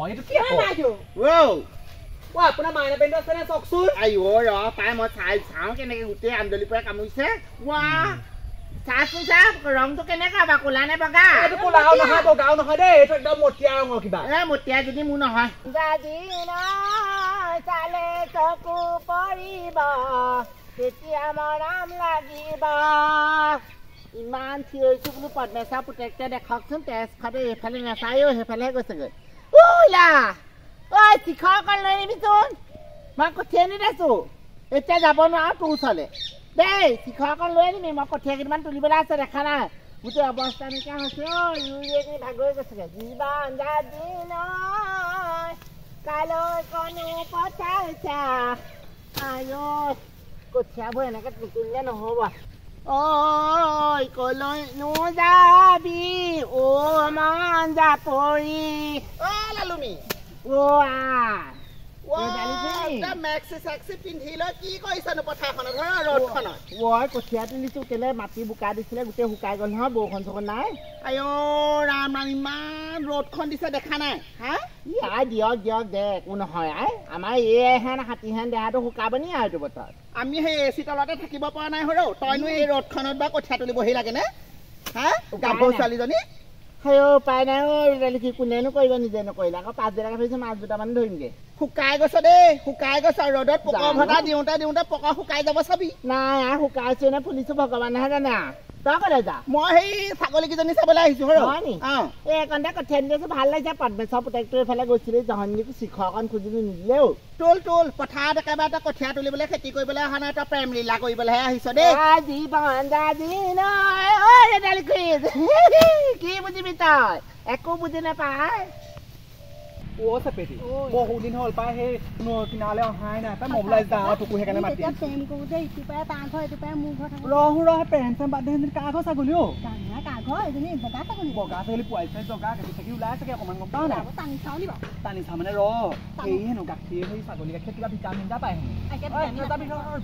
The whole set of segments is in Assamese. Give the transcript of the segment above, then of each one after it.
এইটো কি আপোনাৰ মাইনা পেণ্টটো আছে নে চকচোন পাই মই চাওঁ কেনেকে গোটেই আন্দোলিৰ পৰা কামুৰিছে চাচোন চা ৰংটো কেনেকা বা কোলা নে বগা এইটো কোলাও নহয় বগাও নহয় দেই এইটো একদম মটিয়া ৰঙৰ কিবা মটিয়া যদি মোৰ নহয় চালে চকু পৰিব তেতিয়া মৰম লাগিব ইমান চিঞৰিছো বোলো পদ্মেশা পুতেকটোৱে দেখাওকচোন তেজখাতে এইফালে নেচায়ো সেইফালেহে গৈছেগৈ শিখৰ অকণ লৈ নিবিচোন মই কঠিয়া আনি দিছো এতিয়া যাব নোৱাৰো তোৰ ওচৰলে দেই শিখৰ অকণ লৈ আনিবি মই কঠিয়া কেইটামান তুলিবলৈ আছে দেখা নাই গোটেই অৱস্থা নাইকিয়া হৈছে ভাগৰি গৈছেগে জীৱন যাদি নয় কালৈ কণো পঠাইছা কঠিয়াবোৰ এনেকে তুলিলে নহব কলৈ নোযাবি মন যাপৰি লালুমি কঠিয়া তুলিছো কেলে মাটি বোকা দিছিলে গোটেই শুকাই গল নহয় বৰষুণ চৰষুণ নাই ৰাম ৰাম ইমান ৰ'দখন দিছে দেখা নাই দিয়ক দে একো নহয় আমাৰ এইহেন হাতীহেন দেহাটো শুকাব নি আৰু এইটো বতৰত আমি সেই এচি তলতে থাকিব পৰা নাই হৰ তইনো এই ৰ'দখনত বা কঠিয়া তুলিবহি লাগে নে গাভৰু ছোৱালীজনী উপায় নাই কি কোনেনো কৰিব নিজে নকৰিলে আকৌ 5 জেগা ভাবিছে মাছ দুটামান ধৰিমগে শুকাই গৈছ দেই শুকাই গৈছ ৰ'দত পকা ভটা দিওঁতে পকা শুকাই যাব চাবি নাই শুকাইছো নে ফুলিছো ভগৱানেহে জানে তই কলে যা মই সেই ছাগলী কেইজনী চাবলৈ আহিছো এইকণতে কঠিয়া দিছো ভাল লাগিছে পদ্মেশৰ পুতেকটো এইফালে গৈছিলি জহনীকো শিখৰ অকণ খুজিলি নিদিলেও তোল পথাৰত একেবাৰে তই কঠীয়া তুলিবলৈ খেতি কৰিবলৈ অহা নাই তই প্ৰেম লীলা কৰিবলৈহে আহিছ দেই কি বুজিবি তই একো বুজি নাপায় চেপেটি বহু দিন হ'ল পাই সেই নৈ কিনাৰলে অহাই নাই তাই মমলাই যাওঁ তোকো সেইকাৰণে মাতি ৰহ পেন চেন বাদ দে কাৰ ঘৰ ছাগলী বগা ছাগলী পোৱালি চাই জগা গাখীৰ চাখীৰ ওলাই চাগে অকণমান গম পাওঁ নাই টানি চাওঁ মানে সেই হেনো গাখীৰ সেই ছাগলী গাখীৰ কিবা ভিটামিন এটা পায়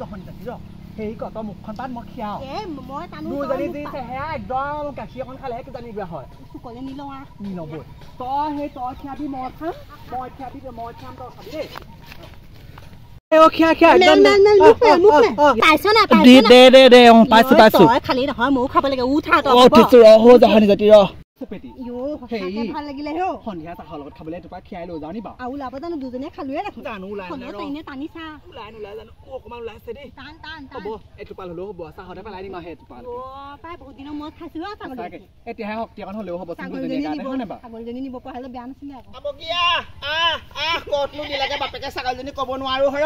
জখনি গাখীৰ সেই কত মুখখন পাত মই খিয়াওঁ দুজনী যি চেহেৰা একদম গাখীৰ অকণ খালেহে কিজানি বেয়া হয় নিলবই তই খিয়াবি মই খাম মই খাম তই খাবি দেই পাইছো খালি নহয় ময়ো খাব লাগে সন্ধিয়া চাহৰ লগত খাবলৈ তোপা খিয়াই লৈ যাওঁ নি বাৰু আৰু ওলাব জানো দুজনীয়ে খালোৱে দেখোন টানি চা অকণমান ওলাইছে দেই হ'ব এটোপাল হ'লেও হ'ব চাহতে পেলাই দিম আৰু এটোপাল বহুত দিনৰ মূৰত খাইছো এতিয়াহে শক্তি অকণ হ'লেও হ'ব ছাগলীজনী নিব পৰা হ'লে বেয়া নাছিলে বাপেকে ছাগলীজনী ক'ব নোৱাৰো হৰ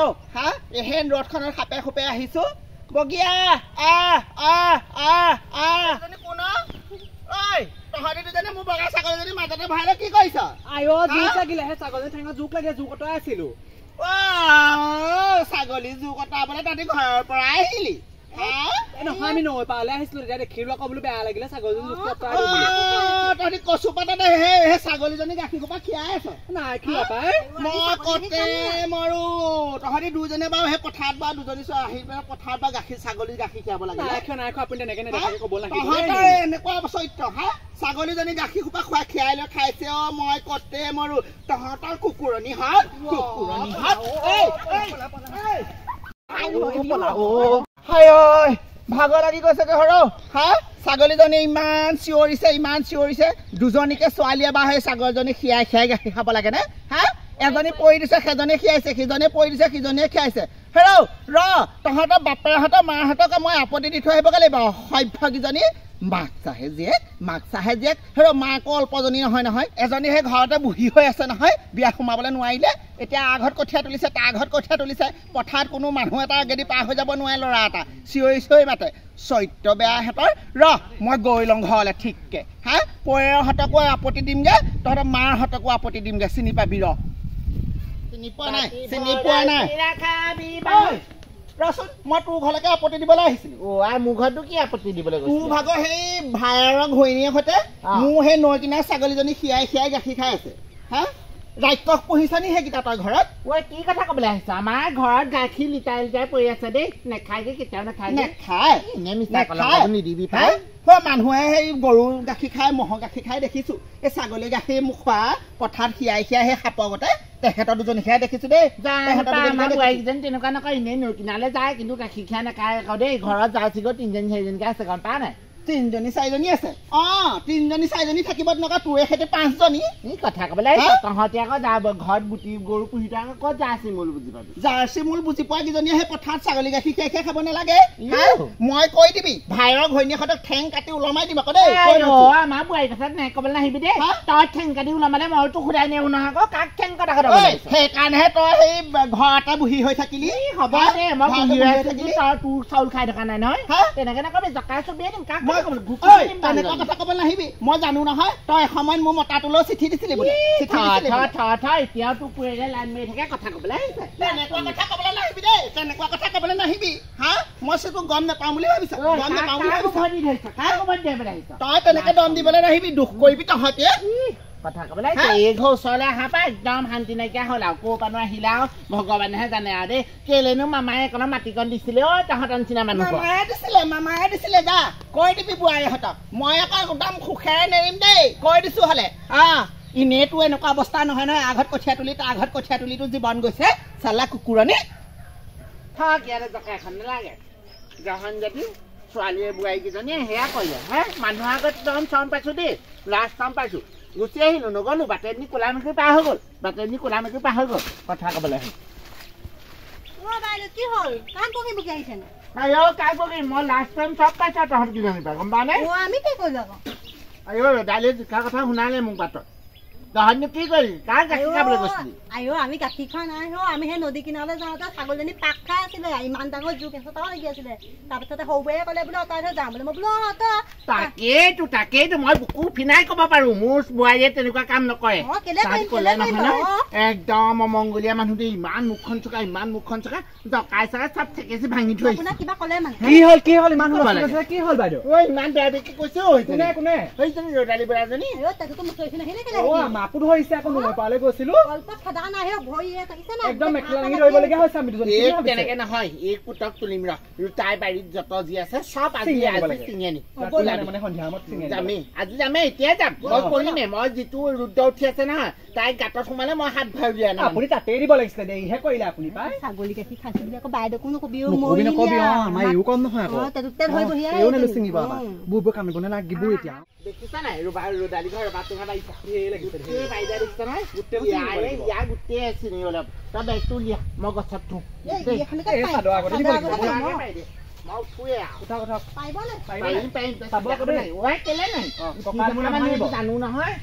এহেন ৰ'দখনৰ সাপে খুপে আহিছো বগীয়া তহঁতি দুজনী মোৰ বগা ছাগলীজনী মাজতে ভৰালে কি কৰিছ জোক লাগিলেহে ছাগলীজনী ঠেঙত জোক লাগে জোক অঁতৰাই আছিলো ছাগলী জোক অঁতৰাবলৈ তহঁতি ঘৰৰ পৰা আহিলি নহয় আমি নৈ পাৰলৈ আহিছিলো তেতিয়া দেখিলো আকৌ বোলো বেয়া লাগিলে ছাগলীজনী জোক অঁতৰাই তহঁতি কচু পাততে সেই ছাগলীজনী গাখীৰ সোপা খীৰাই আছ নাই খিয়া পাই মই কতে মৰো তহঁতি দুজনে বাৰু সেই পথাৰত বা দুজনী আহি পেলাই পথাৰত বা গাখীৰ ছাগলী গাখীৰ খীৰাব লাগে নাই খোৱা আপুনি তেনেকে নেদেখাকে ক'ব লাগিব এনেকুৱা চৰিত্ৰ ছাগলীজনী গাখীৰ সোপা খীৰাই লৈ খাইছে মই কতে মৰো তহঁতৰ কুকুৰণী হাত ভাগৰ লাগি গৈছে ছাগলীজনী ইমান চিঞৰিছে দুজনীকে ছোৱালীয়ে বা সেই ছাগলীজনী খিয়াই গাখীৰ খাব লাগে নে এজনী পৰি দিছে সেইজনী খিয়াইছে সিজনীয়ে পৰি দিছে সিজনীয়ে খিয়াইছে তহঁতৰ বাপেৰহঁতৰ মাহঁতক মই আপত্তি দি থৈ আহিবগৈ লাগিব সভ্যকেইজনী মাক চাহে জীয়েক মাকো অল্পজনী নহয় এজনী সেই ঘৰতে বহি হৈ আছে নহয় বিয়া সোমাবলৈ নোৱাৰিলে এতিয়া আগত কঠীয়া তুলিছে তাৰ ঘৰত কঠীয়া তুলিছে পথাৰত কোনো মানুহ এটা আগেদি পাৰ হৈ যাব নোৱাৰে ল'ৰা এটা চিঞৰি মাতে চৰিত্ৰ বেয়া সিহঁতৰ মই গৈ লওঁ ঘৰলৈ ঠিককে পৰিয়ালহঁতকো আপত্তি দিমগে তহঁতৰ মাৰহঁতকো আপত্তি দিমগে চিনি পাবি চিনি পোৱা নাই মই তোৰ ঘৰলৈকে আপত্তি দিবলৈ আহিছিলো মোৰ ঘৰতো কি আপত্তি দিবলৈ তোৰ ভাগৰ সেই ভাইৰৰ ঘৈণীয়েৰ সৈতে মোৰ সেই নৈ কিনাৰ ছাগলীজনী খিয়াই গাখীৰ খাই আছে ৰাক্ষস পুহিছানি সেইকেইটা তই ঘৰত কি কথা কবলৈ আহিছ আমাৰ ঘৰত গাখীৰ লিটাৰ পৰি আছে দেই নেখায়গে কেতিয়াও নেখায় নিদিবি পাই মানুহে সেই গৰু গাখীৰ খাই ম'হৰ গাখীৰ খাই দেখিছো এই ছাগলী গাখীৰ মোক খোৱা পথাৰত খিয়াই খিয়াই সেই সাপৰ গতে তেখেতৰ দুজনী খাই দেখিছো দেই তেনেকুৱা নকয় এনেই নকিনালে যায় কিন্তু গাখীৰ খাই নাখায় আকৌ দেই ঘৰত জাৰ্চি গৰু 3জনী 4জনীকে আছে গম পা নাই 3জনী 4জনী আছে 3জনী 4জনী থাকিব তেনেকুৱা তোৰে খেতি 5জনী কথা ক'বলৈ তহঁতি আকৌ যাব ঘৰত গুটি গৰু পুহি আকৌ ক'ত জাৰ্চি মূল বুজি পাবি জাৰ্চি মূল বুজি পোৱা কেইজনীয়ে সেই পথাৰত ছাগলী গাখীৰ খাই খাই খাব নালাগে মই কৈ দিবি ভাইৰৰ ঘৈণীয়েকহঁতক ঠেং কাটি ওলমাই দিম আকৌ দেই আমাৰ বোৱাৰী কথাত নাই ক'বলৈ নাহিবি দেই তই ঠেং কাটি ওলমালে মই তোক সুধাই নিওঁ নহয় আকৌ কাক ঠেং কটা কথা সেইকাৰণেহে তই সেই ঘৰতে বহি হৈ থাকিলি হ'ব দে মই বহি হৈ থাকিলি তই তোৰ চাউল খাই থকা নাই নহয় তেনেকে নকবি জকাই চবিয়ে দিম কাক তেনেকুৱা কথা ক'ব নাহিবি মই জানো নহয় তই এসময়ত মোৰ মতাটোলৈ চিঠি দিছিলি বোলে এতিয়াও তোৰ পুৰেৰে লাইন মাৰি থাকে কথা ক'বলৈ আহিছে তেনেকুৱা কথা ক'বলৈ নাহিবি দেই তেনেকুৱা কথা ক'বলৈ নাহিবি মই তোক গম নাপাওঁ বুলি ভাবিছ গম নাপাওঁ বুলি ভাবিছ তই তেনেকে দম দিবলৈ নাহিবি দুখ কৰিবি তহঁতে কথা ক'বলৈ এই ঘৰ ওচৰলৈ অহা পাই একদম শান্তি নাইকিয়া হ'ল আৰু ক'ৰ পৰা আহিলা আৰু ভগৱানেহে জানে আৰু দেই কেলেনো মামায়ে অকণ মাটিকণ দিছিলে তহঁতৰ নিচিনা মানুহ মামায়ে দিছিলে যা কৈ দিবি বোৱাৰীহঁতক মই আকৌ একদম সুখেৰে নেৰিম দেই কৈ দিছো হ'লে এনেইতো এনেকুৱা অৱস্থা নহয় নহয় আগত কঠীয়া তুলি তাৰ আগত কঠীয়া তুলিতো জীৱন গৈছে চালা কুকুৰণী থাক ইয়াৰে জকা এখন নালাগে জহন যদি ছোৱালীয়ে বোৱাৰীকেইজনীয়ে সেয়া কৰিলে মানুহৰ আগত একদম চৰম পাইছো দেই লাষ্ট চৰম পাইছো গুচি আহিলো নগলো বাটেদি কোলা মেকুৰী পাৰ হৈ গ'ল বাটেদি কোলা মেকুৰী পাৰ হৈ গ'ল কথা ক'বলৈ আহি কি হ'ল কাম পকি পকি আহিছে কাই পকি মই লাষ্ট টাইম চব পাইছা তহঁত কিজনী পাই গম পা নে আমি কি কৰিলো আকৌ দাইলে জিকা কথা শুনালে মোক বাটত তহঁতনো কি কৰিলি কাৰ গাখীৰ খাবলৈ গৈছিলি আমি গাখীৰ খোৱা নাই আমি সেই নদী কিনাৰলৈ যাওঁতে ছাগলীজনী পাক খাই আছিলে ইমান ডাঙৰ জোক এচটাও লাগি আছিলে তাৰপিছতে সৰুবোৰে ক'লে বোলে অঁতাই থৈ যাম বোলে মই বোলো তাকেইতো মই বুকু ফিনাই ক'ব পাৰো মোৰ বোৱাৰীয়ে তেনেকুৱা কাম নকৰে ক'লে নহয় ন একদম অমংগলীয়া মানুহ দেই ইমান মুখখন চকা জকাই চকাই চব ঠেকেচি ভাঙি থৈ কিবা ক'লে মানে কি হ'ল ইমান কি হ'ল বাইদেউ ইমান বেয়া বেকি কৈছো কোনে ৰদালি বুঢ়াজনী মাকো ধৰিছে আকৌ মই পালে গৈছিলো একদম মেখেলা লাগি ধৰিবলগীয়া হৈছে আমি দুজন তেনেকে নহয় এই পুতক তুলিম তাই বাৰীত যত যি আছে চব আজি চিঙি আনি মানে সন্ধিয়া যামেই আজি যামেই এতিয়া যাম মই কৰিমে মই যিটো ৰুদ্ৰ উঠি আছে নহয় তাইক গাঁতত সোমালে মই হাত ভৰাই দিয়া নাই আপুনি তাতেই দিব লাগিছিলে দেৰিহে কৰিলে আপুনি পাই ছাগলী গাখীৰ খাইছো বুলি আকৌ বাইদেউকো নকবি আমাৰ এইও কম নহয় আকৌ চিঙিবা বুবু কামিব নালাগিব এতিয়া দেখিছা নাই ৰদালি ঘৰ ৰবা টেঙা বাঢ়িছা বাইদা দেখিছা নহয় ইয়াৰ গোটেই চিনি অলপ তই বেগটো উলিয়া মই গছত থওঁ জানো নহয়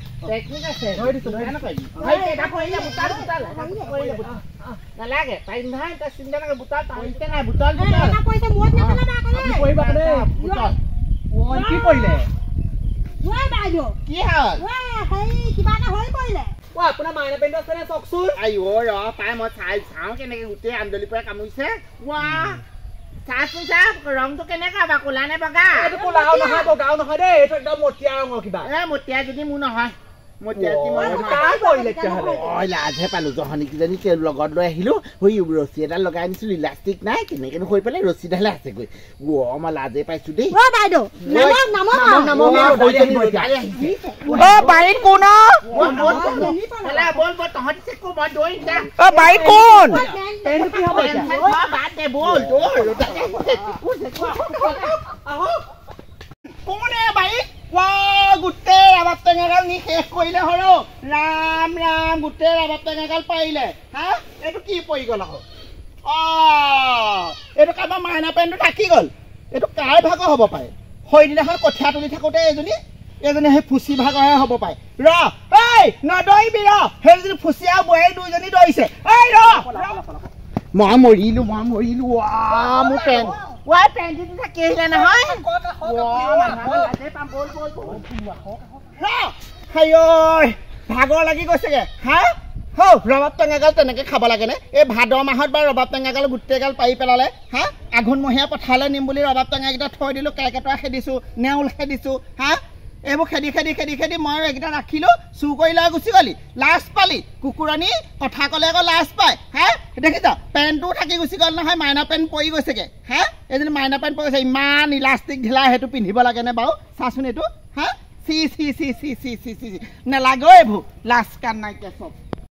নালাগে পাৰিম নহয় তই চিন্তা নকৰে বুটল নাই বুটল কি কৰিলে কি হ'ল কিবা এটা হৈ পৰিলে আপোনাৰ মাইনা পেণ্টটো আছে নে চকচোন পাই মই চাওঁ কেনেকে গোটেই আন্দোলিৰ পৰা কামুৰিছে চাচোন চা ৰংটো কেনেকা বা ক'লা নে বগা এইটো ক'লাও নহয় বগাও নহয় দেই এইটো একদম মটীয়া ৰঙৰ কিবা মটীয়া যদি মোৰ নহয় লাজহে পালো জহনীকেইজনী লগত লৈ আহিলো ৰছী এডাল লগাই আনিছিলো ইলাষ্টিক নাই কেনেকেনো হৈ পেলাই ৰছীডালে আছেগৈ মই লাজে পাইছো দেই গোটেই ৰাবাব টেঙাগাল নি শেষ কৰিলে সৰু ৰাম ৰাম গোটেই ৰাবাব টেঙাগাল পাৰিলে এইটো কি পৰি গ'ল আকৌ এইটো কাৰোবাৰ মাইনা পেণ্টটো থাকি গ'ল এইটো কাৰ ভাগৰ হ'ব পাৰে সেইদিনাখন কঠীয়া তুলি থাকোঁতে এজনী সেই ফুচি ভাগৰহে হ'ব পাৰে নদৰিবি সেইজনী ফুচি আৰু বোৱাৰী দুইজনী দৌৰিছে মই মৰিলো মোৰ পেণ্ট পেণ্টটো থাকি আহিলে নহয় ভাগৰ লাগি গৈছেগে ৰবাব টেঙাগাল তেনেকে খাব লাগেনে এই ভাদ মাহত বা ৰবাব টেঙাগাল গোটেইগাল পাৰি পেলালে আঘোণমহীয়া পথাৰলৈ নিম বুলি ৰবাব টেঙাকেইটা থৈ দিলো কেৰ্কেটুৱা খেদিছো নেউল খেদিছো এইবোৰ খেদি মই এইকেইটা ৰাখিলো চুৰ কৰি লৈ গুচি গলি লাজ পালি কুকুৰণী কথা ক'লে আকৌ লাজ পায় দেখিছ পেণ্টটো থাকি গুচি গ'ল নহয় মাইনা পেণ্ট পৰি গৈছেগে হা এজনী মাইনা পেণ্ট পৰি গৈছে ইমান ইলাষ্টিক ঢিলা সেইটো পিন্ধিব লাগেনে বাৰু চাচোন এইটো হা C C C C C C C নেলাগে এইবোৰ লাজ কান নাইকিয়া চব